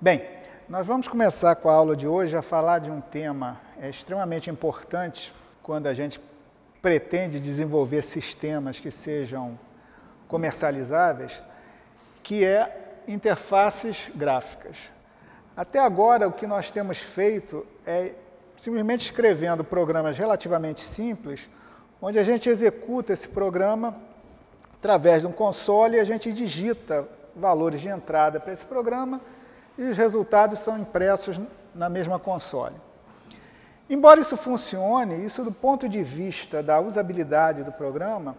Bem, nós vamos começar com a aula de hoje a falar de um tema extremamente importante quando a gente pretende desenvolver sistemas que sejam comercializáveis, que é interfaces gráficas. Até agora, o que nós temos feito é simplesmente escrevendo programas relativamente simples, onde a gente executa esse programa através de um console e a gente digita valores de entrada para esse programa e os resultados são impressos na mesma console. Embora isso funcione, isso do ponto de vista da usabilidade do programa,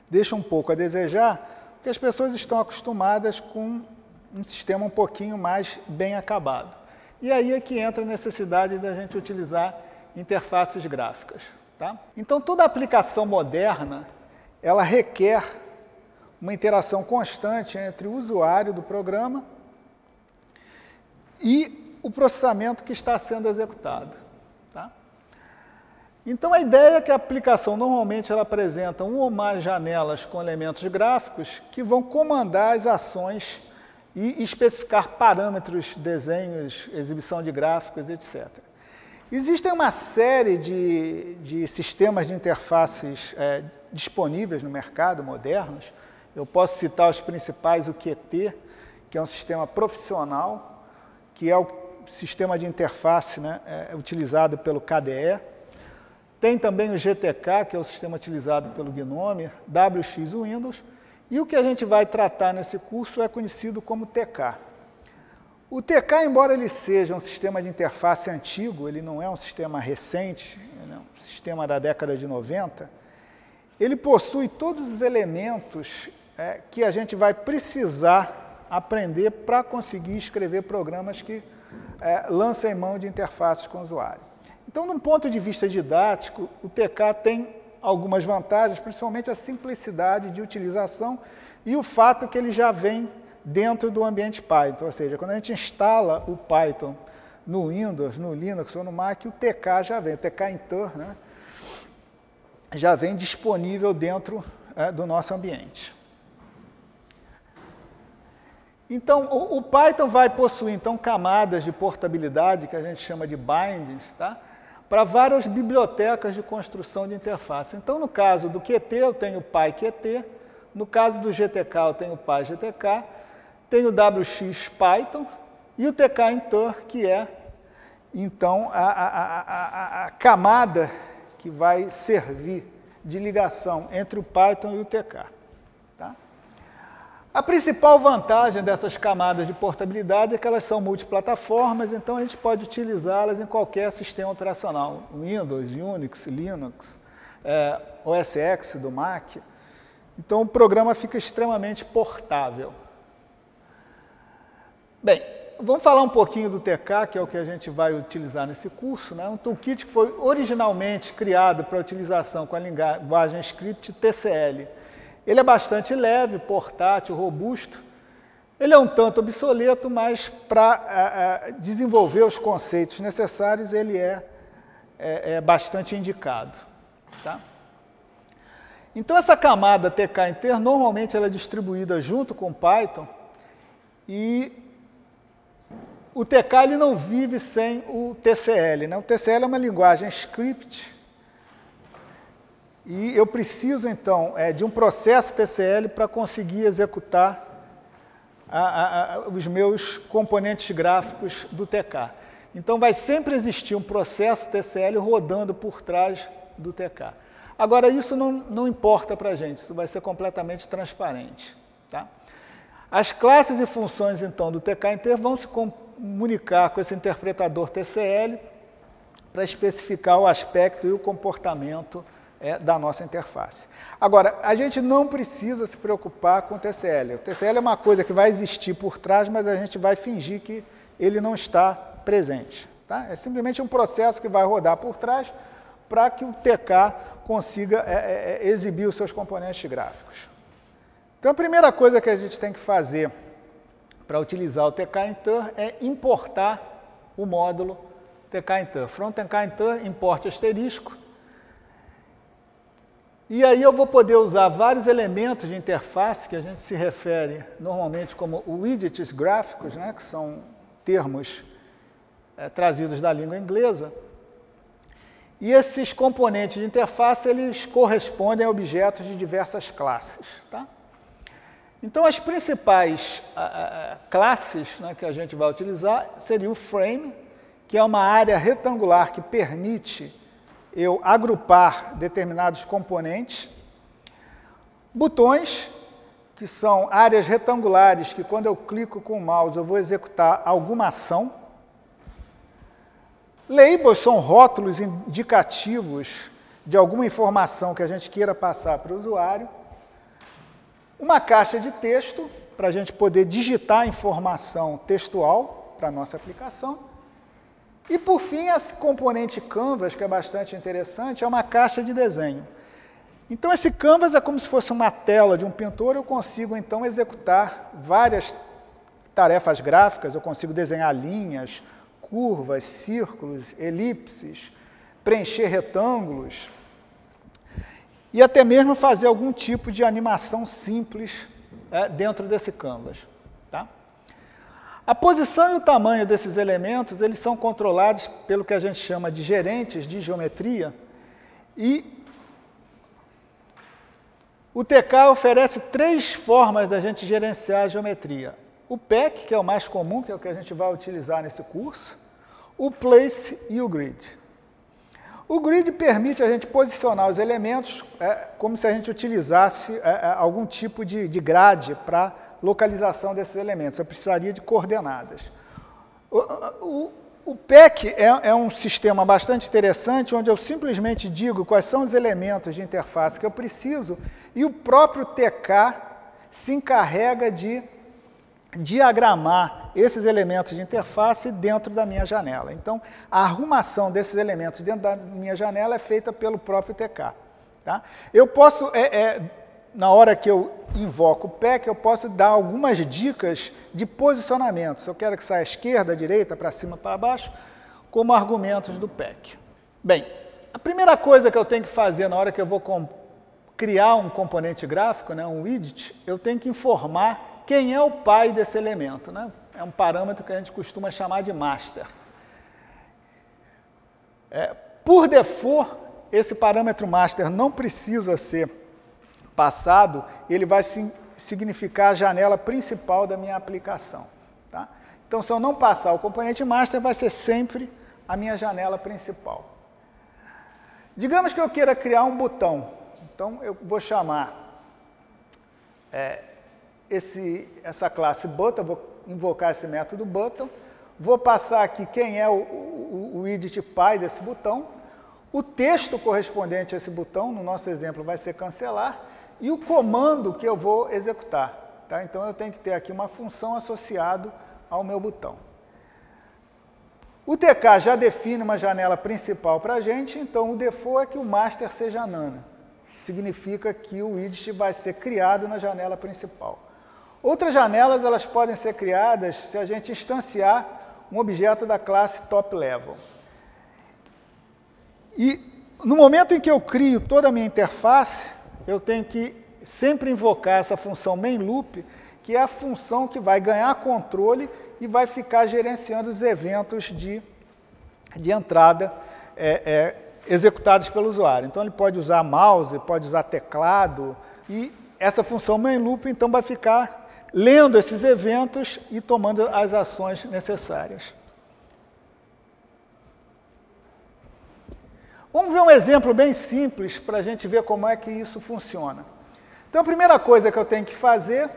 deixa um pouco a desejar, porque as pessoas estão acostumadas com um sistema um pouquinho mais bem acabado. E aí é que entra a necessidade da gente utilizar interfaces gráficas. Tá? Então, toda aplicação moderna, ela requer uma interação constante entre o usuário do programa e o processamento que está sendo executado. Tá? Então, a ideia é que a aplicação, normalmente, ela apresenta uma ou mais janelas com elementos gráficos que vão comandar as ações e especificar parâmetros, desenhos, exibição de gráficos, etc. Existem uma série de sistemas de interfaces disponíveis no mercado, modernos. Eu posso citar os principais, o Qt, que é um sistema profissional, que é o sistema de interface utilizado pelo KDE. Tem também o GTK, que é o sistema utilizado pelo GNOME, WX Windows, e o que a gente vai tratar nesse curso é conhecido como TK. O TK, embora ele seja um sistema de interface antigo, ele não é um sistema recente, ele é um sistema da década de 90, ele possui todos os elementos que a gente vai precisar aprender para conseguir escrever programas que lancem mão de interfaces com o usuário. Então, num ponto de vista didático, o TK tem algumas vantagens, principalmente a simplicidade de utilização e o fato que ele já vem dentro do ambiente Python, ou seja, quando a gente instala o Python no Windows, no Linux ou no Mac, o TK já vem, o tkinter, já vem disponível dentro do nosso ambiente. Então, o Python vai possuir então, camadas de portabilidade, que a gente chama de bindings, tá? Para várias bibliotecas de construção de interface. Então, no caso do Qt, eu tenho o PyQt, no caso do GTK, eu tenho o PyGTK, tenho o WX Python e o tkinter, que é, então, a camada que vai servir de ligação entre o Python e o TK. Tá? A principal vantagem dessas camadas de portabilidade é que elas são multiplataformas, então a gente pode utilizá-las em qualquer sistema operacional, Windows, Unix, Linux, OS X do Mac. Então o programa fica extremamente portável. Bem, vamos falar um pouquinho do TK, que é o que a gente vai utilizar nesse curso, um toolkit que foi originalmente criado para utilização com a linguagem script TCL. Ele é bastante leve, portátil, robusto. Ele é um tanto obsoleto, mas para desenvolver os conceitos necessários, ele é bastante indicado. Tá? Então, essa camada tkinter, normalmente ela é distribuída junto com o Python, e o TK ele não vive sem o TCL. O TCL é uma linguagem script, e eu preciso, então, de um processo TCL para conseguir executar os meus componentes gráficos do TK. Então, vai sempre existir um processo TCL rodando por trás do TK. Agora, isso não importa para a gente, isso vai ser completamente transparente. Tá? As classes e funções, então, do tkinter vão se comunicar com esse interpretador TCL para especificar o aspecto e o comportamento da nossa interface. Agora, a gente não precisa se preocupar com o TCL. O TCL é uma coisa que vai existir por trás, mas a gente vai fingir que ele não está presente. Tá? É simplesmente um processo que vai rodar por trás para que o TK consiga exibir os seus componentes gráficos. Então, a primeira coisa que a gente tem que fazer para utilizar o tkinter é importar o módulo tkinter. From tkinter, import asterisco. E aí eu vou poder usar vários elementos de interface, que a gente se refere normalmente como widgets gráficos, né, que são termos trazidos da língua inglesa. E esses componentes de interface, eles correspondem a objetos de diversas classes. Tá? Então, as principais classes, né, que a gente vai utilizar seria o frame, que é uma área retangular que permite eu agrupar determinados componentes. Botões, que são áreas retangulares que quando eu clico com o mouse eu vou executar alguma ação. Labels são rótulos indicativos de alguma informação que a gente queira passar para o usuário. Uma caixa de texto, para a gente poder digitar informação textual para a nossa aplicação. E, por fim, esse componente Canvas, que é bastante interessante, é uma caixa de desenho. Então, esse Canvas é como se fosse uma tela de um pintor, eu consigo, então, executar várias tarefas gráficas, eu consigo desenhar linhas, curvas, círculos, elipses, preencher retângulos e até mesmo fazer algum tipo de animação simples dentro desse Canvas. Tá? A posição e o tamanho desses elementos, eles são controlados pelo que a gente chama de gerentes de geometria e o TK oferece 3 formas da gente gerenciar a geometria. O PEC, que é o mais comum, que é o que a gente vai utilizar nesse curso, o Place e o Grid. O Grid permite a gente posicionar os elementos como se a gente utilizasse algum tipo de grade para localização desses elementos. Eu precisaria de coordenadas. O PEC é um sistema bastante interessante, onde eu simplesmente digo quais são os elementos de interface que eu preciso e o próprio TK se encarrega de diagramar esses elementos de interface dentro da minha janela. Então, a arrumação desses elementos dentro da minha janela é feita pelo próprio TK. Tá? Eu posso, na hora que eu invoco o PEC, eu posso dar algumas dicas de posicionamento. Se eu quero que saia à esquerda, à direita, para cima, para baixo, como argumentos do PEC. Bem, a primeira coisa que eu tenho que fazer na hora que eu vou criar um componente gráfico, né, um widget, eu tenho que informar quem é o pai desse elemento, né? É um parâmetro que a gente costuma chamar de master. Por default, esse parâmetro master não precisa ser passado, ele vai significar a janela principal da minha aplicação. Tá? Então, se eu não passar o componente master, vai ser sempre a minha janela principal. Digamos que eu queira criar um botão. Então, eu vou chamar essa classe button, vou invocar esse método button, vou passar aqui quem é o widget pai desse botão, o texto correspondente a esse botão, no nosso exemplo, vai ser cancelar, e o comando que eu vou executar. Tá? Então, eu tenho que ter aqui uma função associada ao meu botão. O TK já define uma janela principal para a gente, então o default é que o master seja none. Significa que o widget vai ser criado na janela principal. Outras janelas elas podem ser criadas se a gente instanciar um objeto da classe top-level. E no momento em que eu crio toda a minha interface, eu tenho que sempre invocar essa função main-loop, que é a função que vai ganhar controle e vai ficar gerenciando os eventos de entrada executados pelo usuário. Então, ele pode usar mouse, pode usar teclado, e essa função main-loop, então, vai ficar lendo esses eventos e tomando as ações necessárias. Vamos ver um exemplo bem simples para a gente ver como é que isso funciona. Então, a primeira coisa que eu tenho que fazer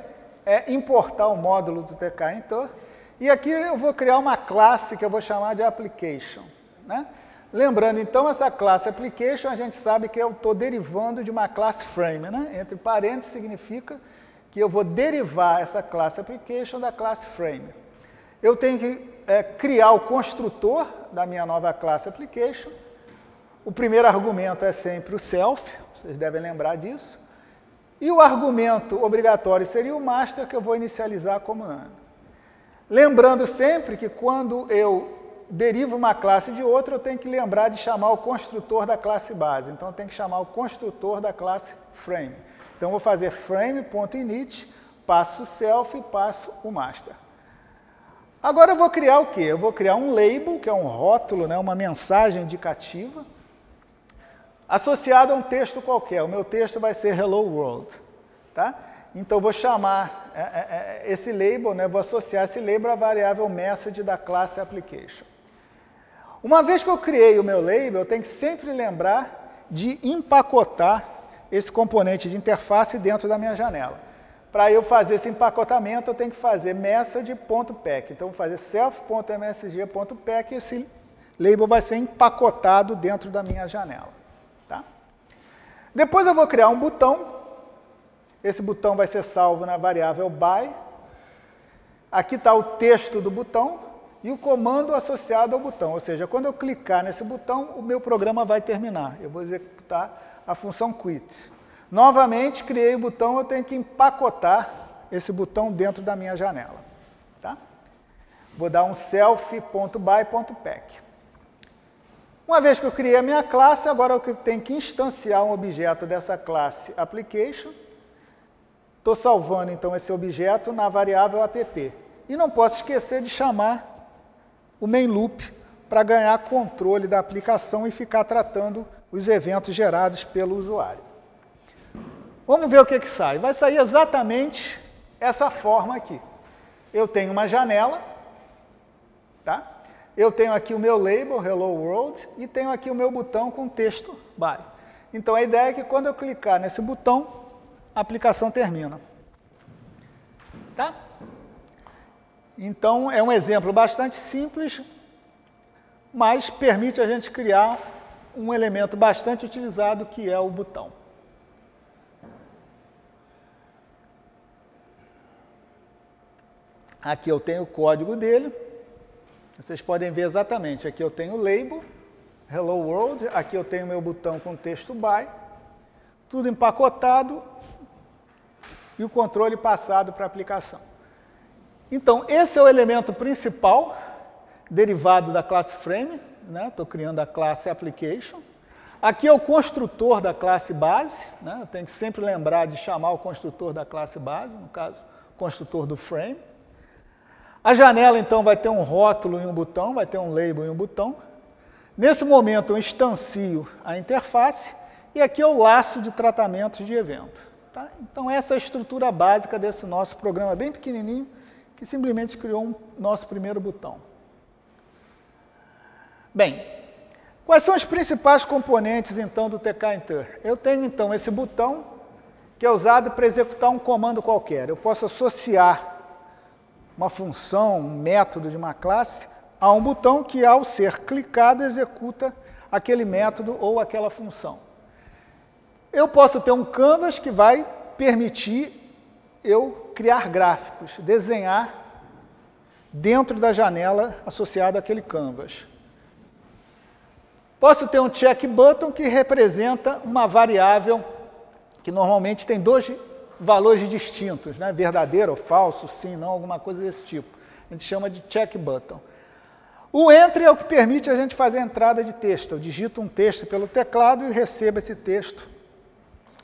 é importar o módulo do tkinter, e aqui eu vou criar uma classe que eu vou chamar de application. Né? Lembrando, então, essa classe application, a gente sabe que eu estou derivando de uma classe frame. Né? Entre parênteses, significa que eu vou derivar essa classe application da classe frame. Eu tenho que criar o construtor da minha nova classe application. O primeiro argumento é sempre o self, vocês devem lembrar disso. E o argumento obrigatório seria o master, que eu vou inicializar como none. Lembrando sempre que quando eu derivo uma classe de outra, eu tenho que lembrar de chamar o construtor da classe base. Então, eu tenho que chamar o construtor da classe frame. Então, eu vou fazer frame.init, passo o self e passo o master. Agora, eu vou criar o quê? Eu vou criar um label, que é um rótulo, né, uma mensagem indicativa, associado a um texto qualquer. O meu texto vai ser Hello World. Tá? Então, eu vou chamar esse label, né, vou associar esse label à variável message da classe application. Uma vez que eu criei o meu label, eu tenho que sempre lembrar de empacotar esse componente de interface dentro da minha janela. Para eu fazer esse empacotamento, eu tenho que fazer message.pack. Então, eu vou fazer self.msg.pack e esse label vai ser empacotado dentro da minha janela. Tá? Depois eu vou criar um botão. Esse botão vai ser salvo na variável by. Aqui está o texto do botão e o comando associado ao botão. Ou seja, quando eu clicar nesse botão, o meu programa vai terminar. Eu vou executar a função quit. Novamente, criei o botão, eu tenho que empacotar esse botão dentro da minha janela. Tá? Vou dar um self.by.pack. Uma vez que eu criei a minha classe, agora eu tenho que instanciar um objeto dessa classe application. Estou salvando, então, esse objeto na variável app. E não posso esquecer de chamar o main loop para ganhar controle da aplicação e ficar tratando os eventos gerados pelo usuário. Vamos ver o que sai. Vai sair exatamente essa forma aqui. Eu tenho uma janela, tá? Eu tenho aqui o meu label, Hello World, e tenho aqui o meu botão com texto by. Então, a ideia é que quando eu clicar nesse botão, a aplicação termina. Tá? Então, é um exemplo bastante simples, mas permite a gente criar um elemento bastante utilizado, que é o botão. Aqui eu tenho o código dele. Vocês podem ver exatamente. Aqui eu tenho o label, Hello World. Aqui eu tenho meu botão com texto by. Tudo empacotado e o controle passado para a aplicação. Então, esse é o elemento principal, derivado da classe frame. Estou criando a classe application. Aqui é o construtor da classe base. Né? Eu tenho que sempre lembrar de chamar o construtor da classe base, no caso, o construtor do frame. A janela, então, vai ter um rótulo e um botão, vai ter um label e um botão. Nesse momento, eu instancio a interface e aqui é o laço de tratamentos de evento. Tá? Então, essa é a estrutura básica desse nosso programa bem pequenininho, que simplesmente criou nosso primeiro botão. Bem, quais são os principais componentes, então, do tkinter? Eu tenho, então, esse botão, que é usado para executar um comando qualquer. Eu posso associar uma função, um método de uma classe, a um botão que, ao ser clicado, executa aquele método ou aquela função. Eu posso ter um canvas que vai permitir eu criar gráficos, desenhar dentro da janela associada àquele canvas. Posso ter um check button que representa uma variável que normalmente tem dois valores distintos, né? Verdadeiro ou falso, sim, não, alguma coisa desse tipo. A gente chama de check button. O Enter é o que permite a gente fazer a entrada de texto. Eu digito um texto pelo teclado e recebo esse texto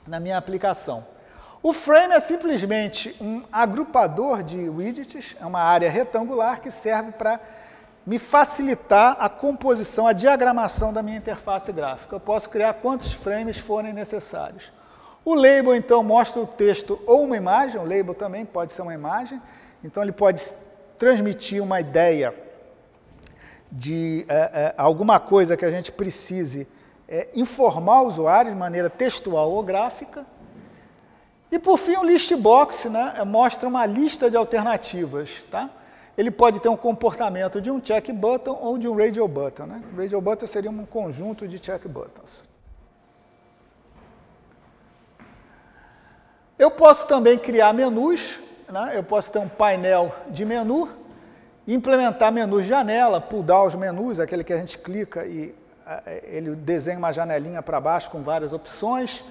na minha aplicação. O Frame é simplesmente um agrupador de widgets, é uma área retangular que serve para me facilitar a composição, a diagramação da minha interface gráfica. Eu posso criar quantos frames forem necessários. O Label, então, mostra o texto ou uma imagem, o Label também pode ser uma imagem, então ele pode transmitir uma ideia de alguma coisa que a gente precise informar o usuário de maneira textual ou gráfica. E, por fim, o list box, né, mostra uma lista de alternativas. Tá? Ele pode ter um comportamento de um check button ou de um radio button. Né? Radio button seria um conjunto de check buttons. Eu posso também criar menus. Né? Eu posso ter um painel de menu, implementar menus de janela, pull down os menus, aquele que a gente clica e ele desenha uma janelinha para baixo com várias opções.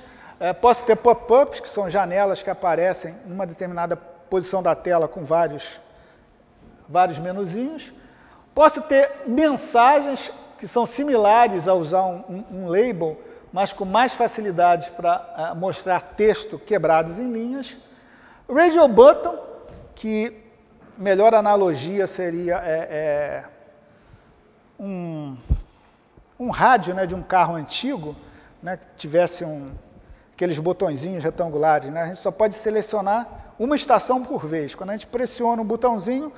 Posso ter pop-ups, que são janelas que aparecem em uma determinada posição da tela com vários menuzinhos. Posso ter mensagens que são similares a usar um label, mas com mais facilidade para mostrar texto quebrados em linhas. Radio button, que melhor analogia seria um rádio, né, de um carro antigo, né, que tivesse aqueles botõezinhos retangulares, né? A gente só pode selecionar uma estação por vez. Quando a gente pressiona um botãozinho,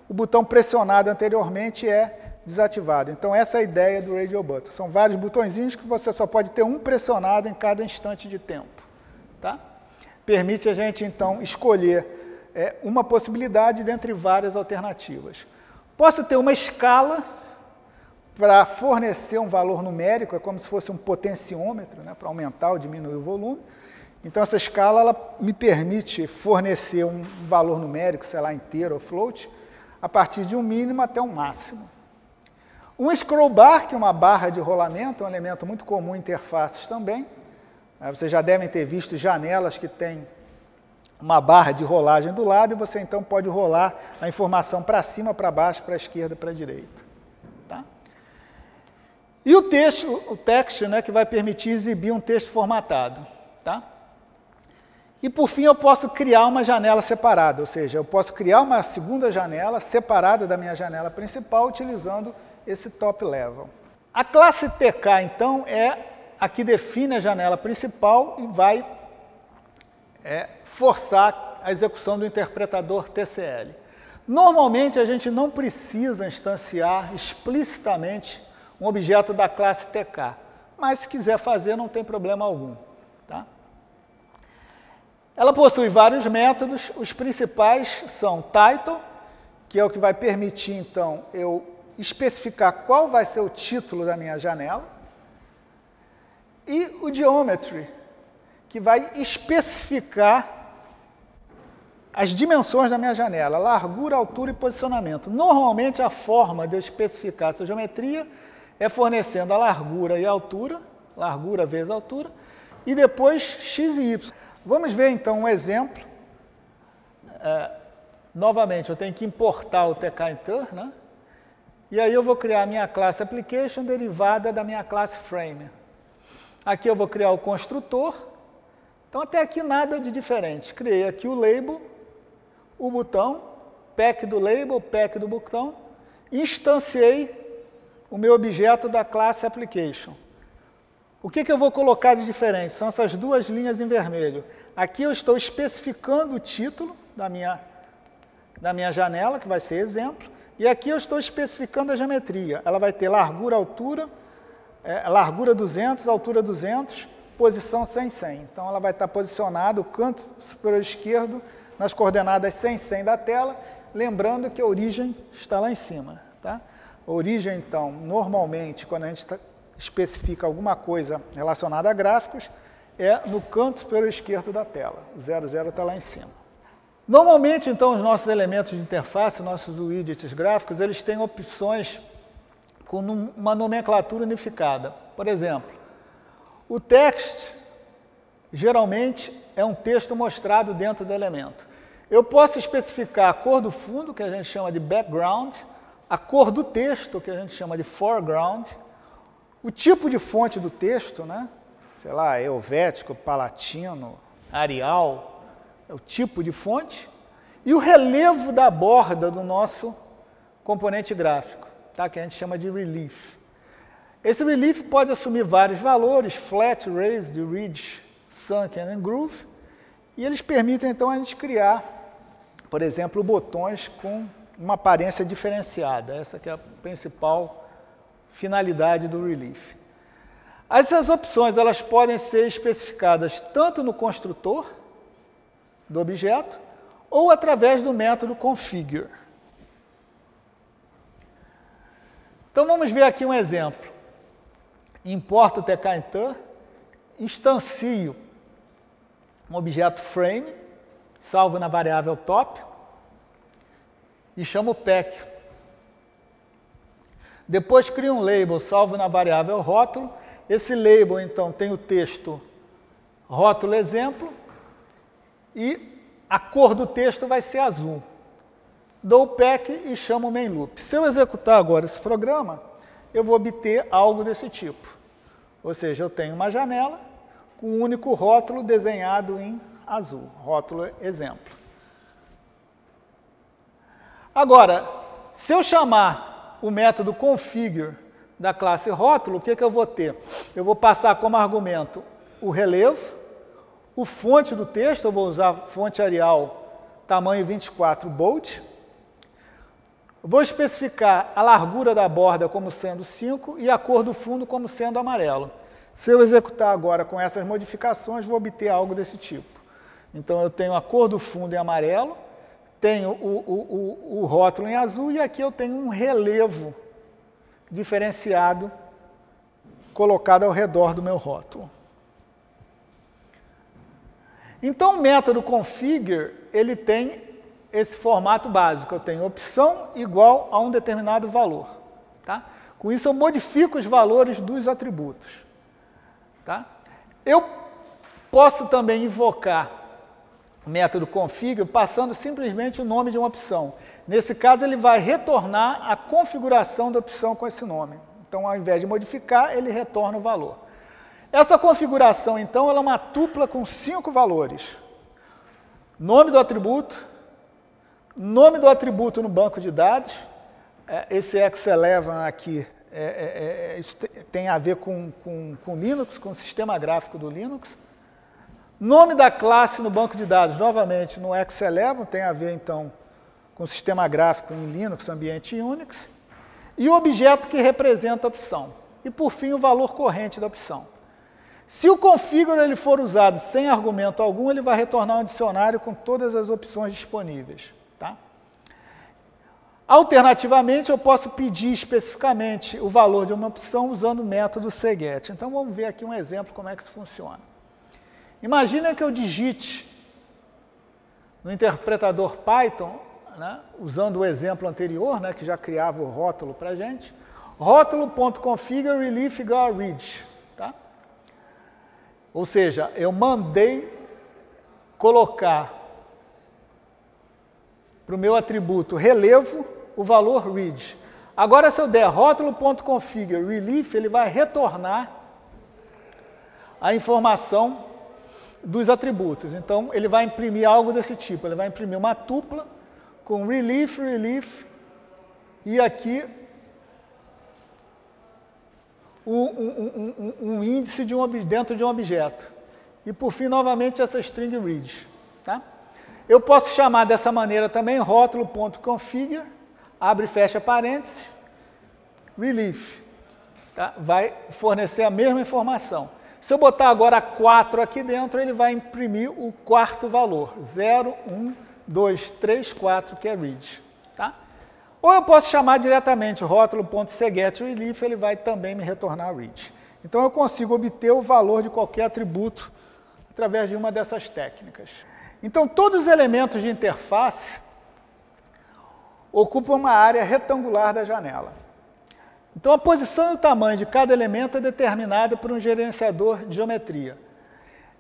o botão pressionado anteriormente é desativado. Então, essa é a ideia do Radio Button. São vários botõezinhos que você só pode ter um pressionado em cada instante de tempo. Tá? Permite a gente, então, escolher uma possibilidade dentre várias alternativas. Posso ter uma escala para fornecer um valor numérico, é como se fosse um potenciômetro, né, para aumentar ou diminuir o volume. Então, essa escala ela me permite fornecer um valor numérico, sei lá, inteiro ou float, a partir de um mínimo até um máximo. Um scroll bar, que é uma barra de rolamento, é um elemento muito comum em interfaces também. Vocês já devem ter visto janelas que têm uma barra de rolagem do lado e você então pode rolar a informação para cima, para baixo, para a esquerda, para a direita. Tá? E o text, né, que vai permitir exibir um texto formatado. Tá? E, por fim, eu posso criar uma janela separada, ou seja, eu posso criar uma segunda janela separada da minha janela principal utilizando esse top level. A classe TK, então, é a que define a janela principal e vai forçar a execução do interpretador TCL. Normalmente, a gente não precisa instanciar explicitamente um objeto da classe TK, mas se quiser fazer, não tem problema algum. Tá? Ela possui vários métodos, os principais são title, que é o que vai permitir, então, eu especificar qual vai ser o título da minha janela, e o geometry, que vai especificar as dimensões da minha janela, largura, altura e posicionamento. Normalmente, a forma de eu especificar essa geometria é fornecendo a largura e a altura, largura vezes altura, e depois x e y. Vamos ver, então, um exemplo. Novamente, eu tenho que importar o tkinter, né? E aí eu vou criar a minha classe application derivada da minha classe frame. Aqui eu vou criar o construtor. Então, até aqui nada de diferente. Criei aqui o label, o botão, pack do label, pack do botão, instanciei o meu objeto da classe application. O que eu vou colocar de diferente? São essas duas linhas em vermelho. Aqui eu estou especificando o título da minha janela, que vai ser exemplo, e aqui eu estou especificando a geometria. Ela vai ter largura, altura, largura 200, altura 200, posição 100, 100. Então, ela vai estar posicionada, o canto superior esquerdo, nas coordenadas 100, 100 da tela, lembrando que a origem está lá em cima. Tá? A origem, então, normalmente, quando a gente especifica alguma coisa relacionada a gráficos, é no canto superior esquerdo da tela. O 00 está lá em cima. Normalmente, então, os nossos elementos de interface, os nossos widgets gráficos, eles têm opções com uma nomenclatura unificada. Por exemplo, o text, geralmente, é um texto mostrado dentro do elemento. Eu posso especificar a cor do fundo, que a gente chama de background, a cor do texto, que a gente chama de foreground, o tipo de fonte do texto, né? Sei lá, helvético, palatino, Arial, é o tipo de fonte, e o relevo da borda do nosso componente gráfico, tá? Que a gente chama de relief. Esse relief pode assumir vários valores, flat, raised, ridge, sunken and groove, e eles permitem, então, a gente criar, por exemplo, botões com uma aparência diferenciada. Essa que é a principal finalidade do relief. Essas opções elas podem ser especificadas tanto no construtor do objeto ou através do método configure. Então, vamos ver aqui um exemplo. Importo o tkinter, instancio um objeto frame, salvo na variável top, e chamo o pack. Depois crio um label, salvo na variável rótulo. Esse label, então, tem o texto rótulo exemplo, e a cor do texto vai ser azul. dou o PEC e chamo o main loop. Se eu executar agora esse programa, eu vou obter algo desse tipo. Ou seja, eu tenho uma janela com um único rótulo desenhado em azul, rótulo exemplo. Agora, se eu chamar o método configure da classe rótulo, o que eu vou ter? Eu vou passar como argumento o relevo, o fonte do texto, eu vou usar fonte Arial tamanho 24 bold. Vou especificar a largura da borda como sendo 5 e a cor do fundo como sendo amarelo. Se eu executar agora com essas modificações, vou obter algo desse tipo. Então, eu tenho a cor do fundo em amarelo, tenho o rótulo em azul e aqui eu tenho um relevo diferenciado colocado ao redor do meu rótulo. Então, o método configure, ele tem esse formato básico. Eu tenho opção igual a um determinado valor. Tá? Com isso, eu modifico os valores dos atributos. Tá? Eu posso também invocar o método configure passando simplesmente o nome de uma opção. Nesse caso, ele vai retornar a configuração da opção com esse nome. Então, ao invés de modificar, ele retorna o valor. Essa configuração, então, ela é uma tupla com 5 valores. Nome do atributo no banco de dados. Esse X11 aqui isso tem a ver com Linux, com o sistema gráfico do Linux. Nome da classe no banco de dados, novamente, no X11, tem a ver, então, com o sistema gráfico em Linux, ambiente Unix. E o objeto que representa a opção. E, por fim, o valor corrente da opção. Se o configure ele for usado sem argumento algum, ele vai retornar um dicionário com todas as opções disponíveis. Tá? Alternativamente, eu posso pedir especificamente o valor de uma opção usando o método cget. Então, vamos ver aqui um exemplo como é que isso funciona. Imagina que eu digite no interpretador Python, né, usando o exemplo anterior, né, que já criava o rótulo para a gente, rótulo.configure relief igual a read. Tá? Ou seja, eu mandei colocar para o meu atributo relevo o valor read. Agora, se eu der rótulo.configure relief, ele vai retornar a informação dos atributos. Então, ele vai imprimir algo desse tipo. Ele vai imprimir uma tupla com relief, e aqui um índice dentro de um objeto. E, por fim, novamente, essa string read. Tá? Eu posso chamar dessa maneira também rótulo.configure, abre e fecha parênteses, relief. Tá? Vai fornecer a mesma informação. Se eu botar agora 4 aqui dentro, ele vai imprimir o quarto valor, 0, 1, 2, 3, 4, que é read. Tá? Ou eu posso chamar diretamente rótulo.cgetRelief, ele vai também me retornar read. Então, eu consigo obter o valor de qualquer atributo através de uma dessas técnicas. Então, todos os elementos de interface ocupam uma área retangular da janela. Então, a posição e o tamanho de cada elemento é determinado por um gerenciador de geometria.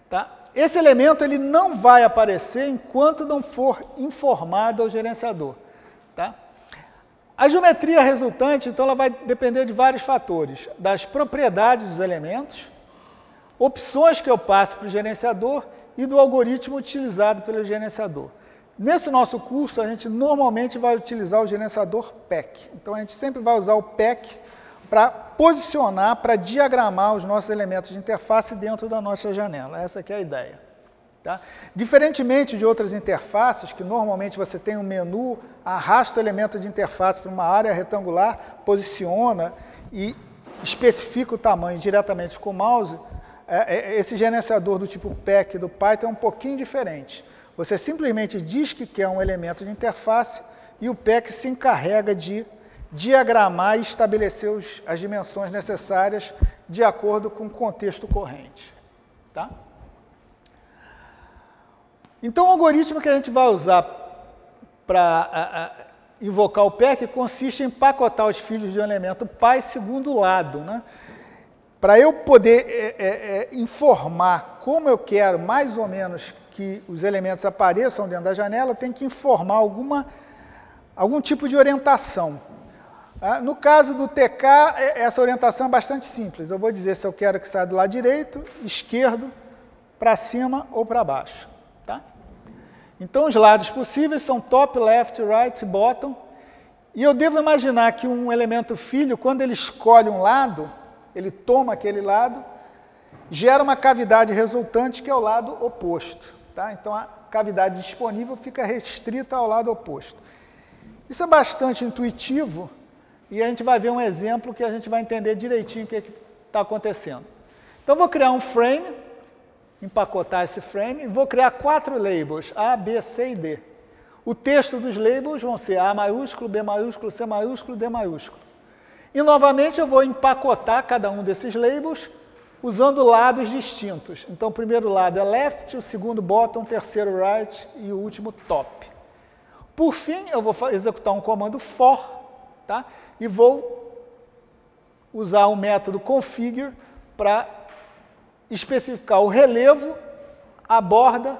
Tá? Esse elemento ele não vai aparecer enquanto não for informado ao gerenciador. Tá? A geometria resultante, então, ela vai depender de vários fatores, das propriedades dos elementos, opções que eu passo para o gerenciador e do algoritmo utilizado pelo gerenciador. Nesse nosso curso, a gente normalmente vai utilizar o gerenciador PEC. Então, a gente sempre vai usar o PEC para posicionar, para diagramar os nossos elementos de interface dentro da nossa janela. Essa aqui é a ideia. Tá? Diferentemente de outras interfaces, que normalmente você tem um menu, arrasta o elemento de interface para uma área retangular, posiciona e especifica o tamanho diretamente com o mouse, esse gerenciador do tipo PEC do Python é um pouquinho diferente. Você simplesmente diz que quer um elemento de interface e o PEC se encarrega de diagramar e estabelecer as dimensões necessárias de acordo com o contexto corrente. Tá? Então, o algoritmo que a gente vai usar para invocar o PEC consiste em empacotar os filhos de um elemento pai segundo o lado. Né? Para eu poder informar como eu quero, mais ou menos, que os elementos apareçam dentro da janela, eu tenho que informar alguma algum tipo de orientação. No caso do TK, essa orientação é bastante simples. Eu vou dizer se eu quero que saia do lado direito, esquerdo, para cima ou para baixo. Tá? Então, os lados possíveis são top, left, right e bottom. E eu devo imaginar que um elemento filho, quando ele escolhe um lado, ele toma aquele lado, gera uma cavidade resultante que é o lado oposto. Tá? Então, a cavidade disponível fica restrita ao lado oposto. Isso é bastante intuitivo e a gente vai ver um exemplo que a gente vai entender direitinho o que está acontecendo. Então, vou criar um frame, empacotar esse frame, e vou criar 4 labels, A, B, C e D. O texto dos labels vão ser A maiúsculo, B maiúsculo, C maiúsculo, D maiúsculo. E, novamente, eu vou empacotar cada um desses labels usando lados distintos. Então, o primeiro lado é left, o segundo bottom, o terceiro right e o último top. Por fim, eu vou executar um comando for, tá? E vou usar o método configure para especificar o relevo, a borda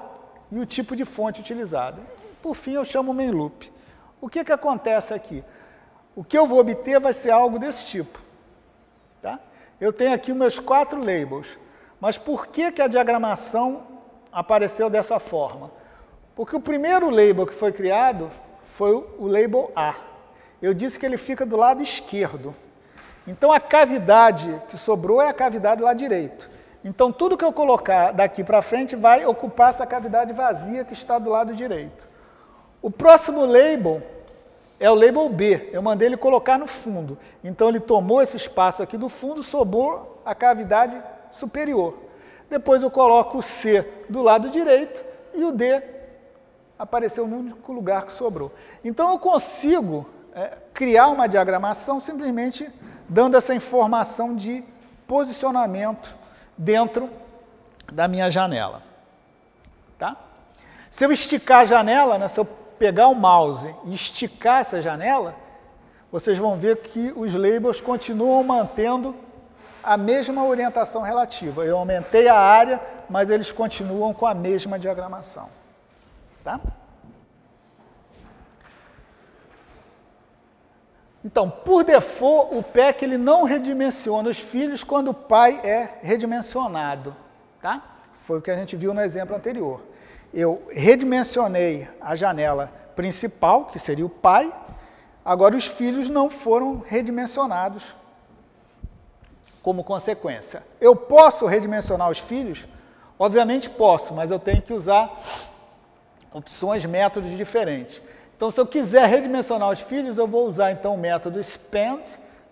e o tipo de fonte utilizada. Por fim, eu chamo o main loop. O que acontece aqui? O que eu vou obter vai ser algo desse tipo. Tá? Eu tenho aqui os meus 4 labels. Mas por que a diagramação apareceu dessa forma? Porque o primeiro label que foi criado foi o label A. Eu disse que ele fica do lado esquerdo. Então, a cavidade que sobrou é a cavidade do lado direito. Então, tudo que eu colocar daqui para frente vai ocupar essa cavidade vazia que está do lado direito. O próximo label é o label B. Eu mandei ele colocar no fundo. Então, ele tomou esse espaço aqui do fundo, sobrou a cavidade superior. Depois, eu coloco o C do lado direito e o D apareceu no único lugar que sobrou. Então, eu consigo criar uma diagramação simplesmente dando essa informação de posicionamento dentro da minha janela. Tá? Se eu esticar a janela, né, se eu pegar o mouse e esticar essa janela, vocês vão ver que os labels continuam mantendo a mesma orientação relativa. Eu aumentei a área, mas eles continuam com a mesma diagramação. Tá? Então, por default, o PEC ele não redimensiona os filhos quando o pai é redimensionado. Tá? Foi o que a gente viu no exemplo anterior. Eu redimensionei a janela principal, que seria o pai, agora os filhos não foram redimensionados como consequência. Eu posso redimensionar os filhos? Obviamente posso, mas eu tenho que usar opções, métodos diferentes. Então, se eu quiser redimensionar os filhos, eu vou usar então o método expand,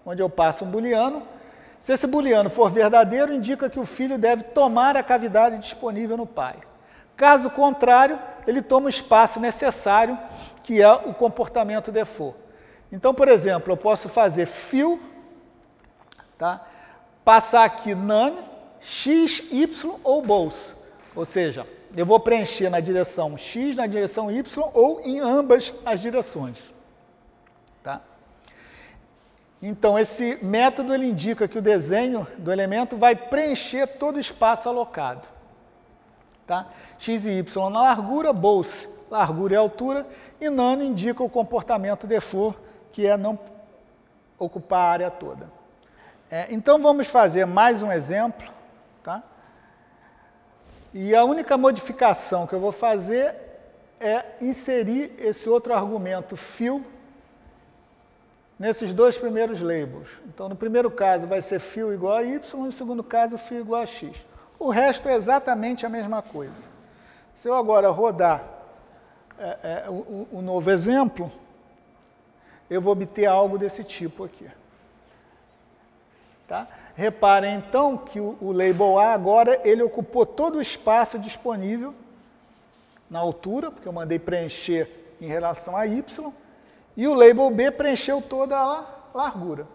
onde eu passo um booleano. Se esse booleano for verdadeiro, indica que o filho deve tomar a cavidade disponível no pai. Caso contrário, ele toma o espaço necessário, que é o comportamento default. Então, por exemplo, eu posso fazer fill, tá? Passar aqui none, x, y ou both. Ou seja, eu vou preencher na direção x, na direção y ou em ambas as direções. Tá? Então, esse método ele indica que o desenho do elemento vai preencher todo o espaço alocado. Tá? X e y na largura, both, largura e altura, e none indica o comportamento default, que é não ocupar a área toda. Então, vamos fazer mais um exemplo. Tá? E a única modificação que eu vou fazer é inserir esse outro argumento fill nesses 2 primeiros labels. Então, no primeiro caso vai ser fill igual a y, no segundo caso fill igual a x. O resto é exatamente a mesma coisa. Se eu agora rodar o novo exemplo, eu vou obter algo desse tipo aqui. Tá? Reparem, então, que o label A agora ele ocupou todo o espaço disponível na altura, porque eu mandei preencher em relação a y, e o label B preencheu toda a largura.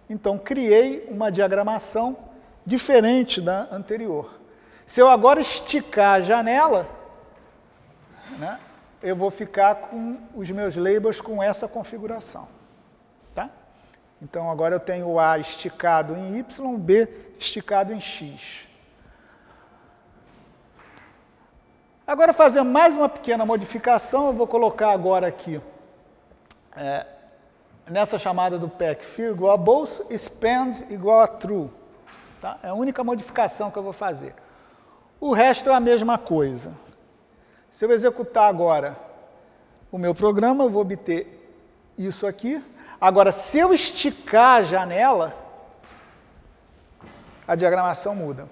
Então, criei uma diagramação diferente da anterior. Se eu agora esticar a janela, né, eu vou ficar com os meus labels com essa configuração. Tá? Então, agora eu tenho o A esticado em Y, B esticado em X. Agora, fazendo mais uma pequena modificação, eu vou colocar agora aqui nessa chamada do PEC, fill igual a bolsa, spend igual a true. Tá? É a única modificação que eu vou fazer. O resto é a mesma coisa. Se eu executar agora o meu programa, eu vou obter isso aqui. Agora, se eu esticar a janela, a diagramação muda.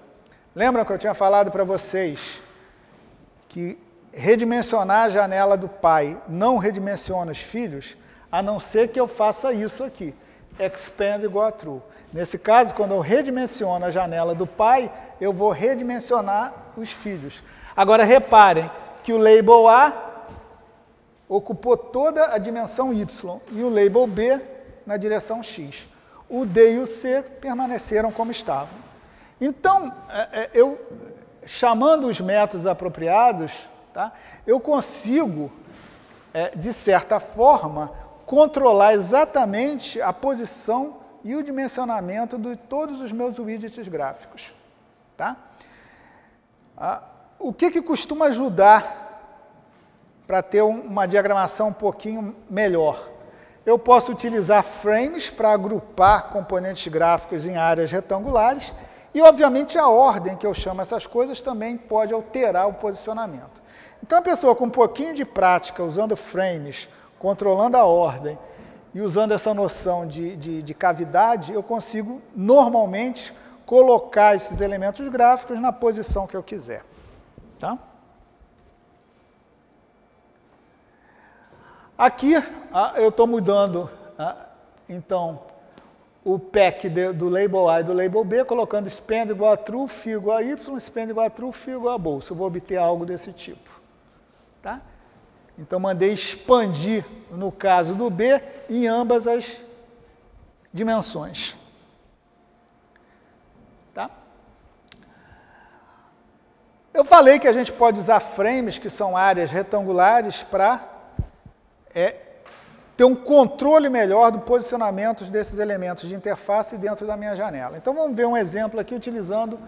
Lembram que eu tinha falado para vocês que redimensionar a janela do pai não redimensiona os filhos, a não ser que eu faça isso aqui, expand igual a true. Nesse caso, quando eu redimensiono a janela do pai, eu vou redimensionar os filhos. Agora, reparem que o label A ocupou toda a dimensão Y e o label B na direção X. O D e o C permaneceram como estavam. Então, eu, chamando os métodos apropriados, tá, eu consigo, de certa forma, controlar exatamente a posição e o dimensionamento de todos os meus widgets gráficos. Tá? O que costuma ajudar para ter uma diagramação um pouquinho melhor? Eu posso utilizar frames para agrupar componentes gráficos em áreas retangulares e, obviamente, a ordem que eu chamo essas coisas também pode alterar o posicionamento. Então, a pessoa com um pouquinho de prática, usando frames, controlando a ordem e usando essa noção de cavidade, eu consigo, normalmente, colocar esses elementos gráficos na posição que eu quiser. Tá? Aqui, eu estou mudando, então, o PEC do label A e do label B, colocando spend igual a true, fill igual a y, spend igual a true, fill igual a bolsa. Eu vou obter algo desse tipo. Tá? Então, mandei expandir, no caso do B, em ambas as dimensões. Tá? Eu falei que a gente pode usar frames, que são áreas retangulares, para ter um controle melhor do posicionamento desses elementos de interface dentro da minha janela. Então, vamos ver um exemplo aqui utilizando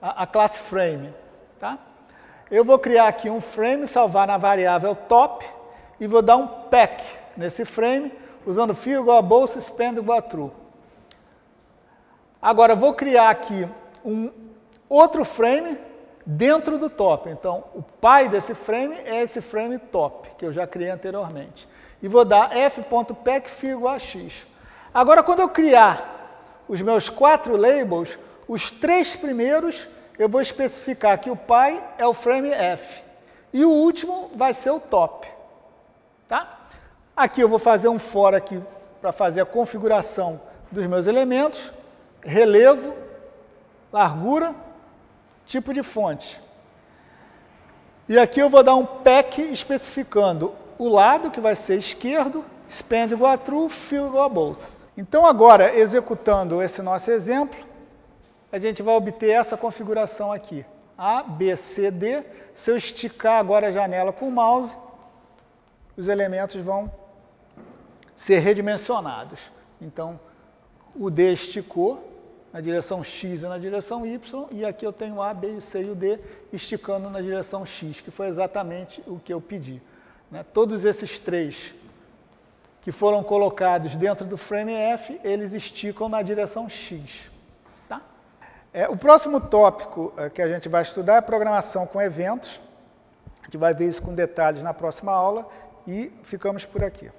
a classe frame. Tá? Eu vou criar aqui um frame, salvar na variável top, e vou dar um pack nesse frame, usando fill igual a bolsa, spend igual a true. Agora, vou criar aqui um outro frame dentro do top. Então, o pai desse frame é esse frame top, que eu já criei anteriormente. E vou dar f.pack fill igual a x. Agora, quando eu criar os meus 4 labels, os 3 primeiros eu vou especificar que o pai é o frame f. E o último vai ser o top. Tá? Aqui eu vou fazer um for aqui para fazer a configuração dos meus elementos, relevo, largura, tipo de fonte. E aqui eu vou dar um pack especificando o lado, que vai ser esquerdo, spend igual a true, fill igual a bolsa. Então agora, executando esse nosso exemplo, a gente vai obter essa configuração aqui. A, B, C, D. Se eu esticar agora a janela com o mouse, os elementos vão ser redimensionados. Então, o D esticou na direção X e na direção Y, e aqui eu tenho o A, B, C e o D esticando na direção X, que foi exatamente o que eu pedi. Né? Todos esses 3 que foram colocados dentro do frame F, eles esticam na direção X. Tá? O próximo tópico que a gente vai estudar é programação com eventos. A gente vai ver isso com detalhes na próxima aula e ficamos por aqui.